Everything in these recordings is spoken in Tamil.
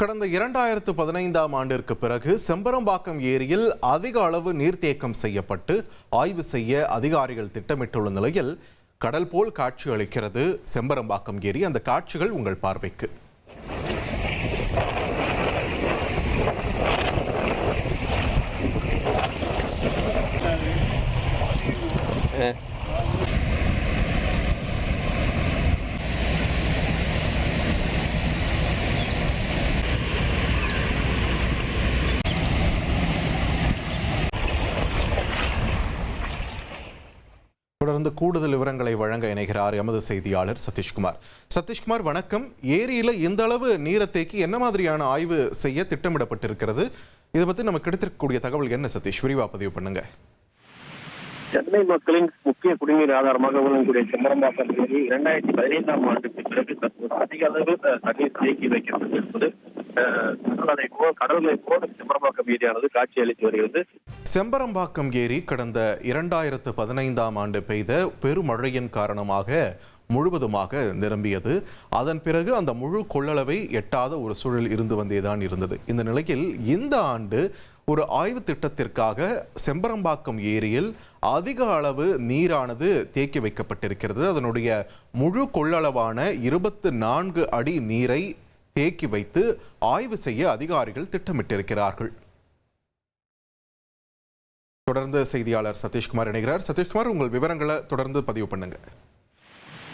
கடந்த 2015ஆம் ஆண்டிற்கு பிறகு செம்பரம்பாக்கம் ஏரியில் அதிக அளவு நீர்த்தேக்கம் செய்யப்பட்டு ஆய்வு செய்ய அதிகாரிகள் திட்டமிட்டுள்ள நிலையில் கடல் போல் காட்சி அளிக்கிறது செம்பரம்பாக்கம் ஏரி. அந்த காட்சிகள் உங்கள் பார்வைக்கு. தொடர்ந்து கூடுதல் விவரங்களை வழங்க இணைகிறார் எமது செய்தியாளர் சதீஷ்குமார். வணக்கம். ஏரியில இந்த அளவு நீரை தேக்கி என்ன மாதிரியான ஆய்வு செய்ய திட்டமிடப்பட்டிருக்கிறது? இதை பத்தி நமக்கு கிடைத்திருக்கக்கூடிய தகவல் என்ன சதீஷ்? விரிவா பதிவு பண்ணுங்க. சென்னை மக்களின் முக்கிய குடிநீர் ஆதாரமாக விளங்கக்கூடிய செம்பரம்பாக்கம் ஏரி 2015ஆம் ஆண்டுக்கு பிறகு தற்போது அதிக அளவு தண்ணீர் தேக்கி வைக்கப்பட்டிருப்பது கடல்களை போல செம்பரம்பாக்கம் ஏரியானது காட்சி அளித்து வருகிறது. செம்பரம்பாக்கம் ஏரி கடந்த 2015ஆம் ஆண்டு பெய்த பெருமழையின் காரணமாக முழுவதுமாக நிரம்பியது. அதன் பிறகு அந்த முழு கொள்ளளவை எட்டாத ஒரு சூழல் இருந்து வந்தேதான் இருந்தது. இந்த நிலையில் இந்த ஆண்டு ஒரு ஆய்வு திட்டத்திற்காக செம்பரம்பாக்கம் ஏரியில் அதிக அளவு நீரானது தேக்கி வைக்கப்பட்டிருக்கிறது. அதனுடைய முழு கொள்ளளவான 24 அடி நீரை தேக்கி வைத்து ஆய்வு செய்ய அதிகாரிகள் திட்டமிட்டிருக்கிறார்கள். தொடர்ந்து செய்தியாளர் சதீஷ்குமார் இணைகிறார். சதீஷ்குமார், உங்கள் விவரங்களை தொடர்ந்து பதிவு பண்ணுங்க.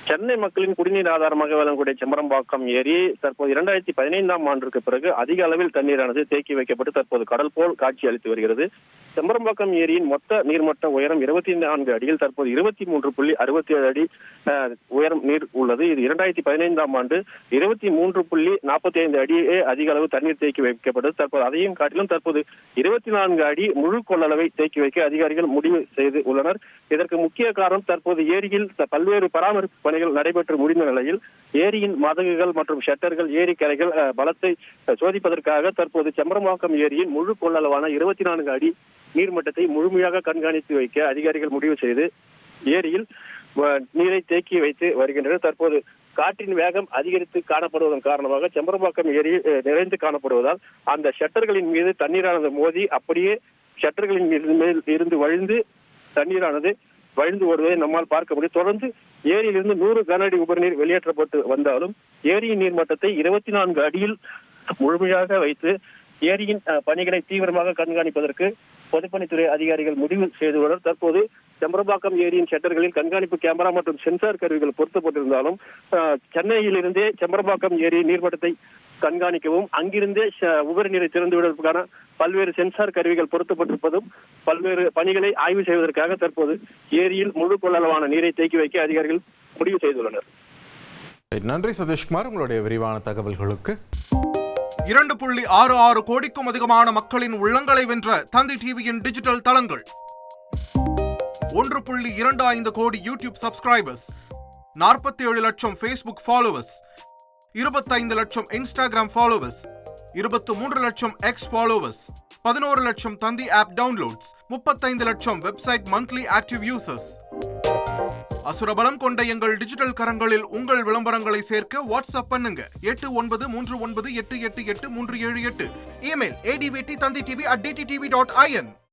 சென்னை மக்களின் குடிநீர் ஆதாரமாக விளங்கக்கூடிய செம்பரம்பாக்கம் ஏரி தற்போது 2015ஆம் ஆண்டிற்கு பிறகு அதிக அளவில் தண்ணீரானது தேக்கி வைக்கப்பட்டு தற்போது கடல் போல் காட்சி அளித்து வருகிறது. செம்பரம்பாக்கம் ஏரியின் மொத்த நீர்மட்ட உயரம் 24 அடியில் தற்போது 23.67 அடி உயரம் நீர் உள்ளது. இது 2015ஆம் ஆண்டு 23.45 அடியே அதிக அளவு தண்ணீர் தேக்கி வைக்கப்பட்டது. தற்போது அதையும் காட்டிலும் தற்போது 24 அடி முழு கொள்ளளவை தேக்கி வைக்க அதிகாரிகள் முடிவு செய்து உள்ளனர். இதற்கு முக்கிய காரணம் தற்போது ஏரியில் பல்வேறு பராமரிப்பு பணிகள் நடைபெற்று முடிந்த நிலையில் ஏரியின் மதகுகள் மற்றும் ஷட்டர்கள், ஏரி கரைகள் பலத்தை சோதிப்பதற்காக தற்போது செம்பரம்பாக்கம் ஏரியின் முழு கொள்ளளவான 24 அடி நீர்மட்டத்தை முழுமையாக கண்காணித்து வைக்க அதிகாரிகள் முடிவு செய்து ஏரியில் நீரை தேக்கி வைத்து வருகின்றனர். தற்போது காற்றின் வேகம் அதிகரித்து காணப்படுவதன் காரணமாக செம்பரம்பாக்கம் ஏரி நிறைந்து காணப்படுவதால் அந்த ஷட்டர்களின் மீது தண்ணீரானது மோதி அப்படியே ஷட்டர்களின் மேல் இருந்து வழிந்து தண்ணீரானது வழிந்து ஓடுவதை நம்மால் பார்க்க முடியும். தொடர்ந்து ஏரியிலிருந்து 100 கன அடி உபரிநீர் வெளியேற்றப்பட்டு வந்தாலும் ஏரியின் நீர்மட்டத்தை 24 அடியில் முழுமையாக வைத்து ஏரியின் பணிகளை தீவிரமாக கண்காணிப்பதற்கு பொதுப்பணித்துறை அதிகாரிகள் முடிவு செய்துள்ளனர். தற்போது செம்பரம்பாக்கம் ஏரியின் ஷட்டர்களில் கண்காணிப்பு கேமரா மற்றும் சென்சார் கருவிகள் பொருத்தப்பட்டிருந்தாலும் சென்னையிலிருந்தே செம்பரம்பாக்கம் ஏரியின் நீர்மட்டத்தை கண்காணிக்கவும் அங்கிருந்தே உபரி நீரை திறந்து விடுவதற்கான பல்வேறு சென்சார் கருவிகள் பொருத்தப்பட்டிருப்பதும் பல்வேறு பணிகளை ஆய்வு செய்வதற்காக தற்போது ஏரியில் முழு கொள்ளளவான நீரை தேக்கி வைக்க அதிகாரிகள் முடிவு செய்துள்ளனர். நன்றி சதீஷ்குமார், உங்களுடைய விரிவான தகவல்களுக்கு. 2.66 கோடிக்கும் அதிகமான மக்களின் உள்ளங்களை வென்ற தந்தி டிவியின் டிஜிட்டல் தளங்கள், 1.25 கோடி யூடியூப் சப்ஸ்கிரைபர்ஸ், 47 லட்சம் ஃபேஸ்புக் ஃபாலோவர்ஸ், 25 லட்சம் இன்ஸ்டாகிராம் ஃபாலோவர்ஸ், 23 லட்சம் எக்ஸ் ஃபாலோவர்ஸ், 11 லட்சம் தந்தி ஆப் டவுன்லோட்ஸ், 35 லட்சம் வெப்சைட் மந்த்லி ஆக்டிவ் யூசர்ஸ். அசுரபலம் கொண்ட எங்கள் டிஜிட்டல் கரங்களில் உங்கள் விளம்பரங்களை சேர்க்க வாட்ஸ்அப் பண்ணுங்க 8939888378. Email advt@dttv.in.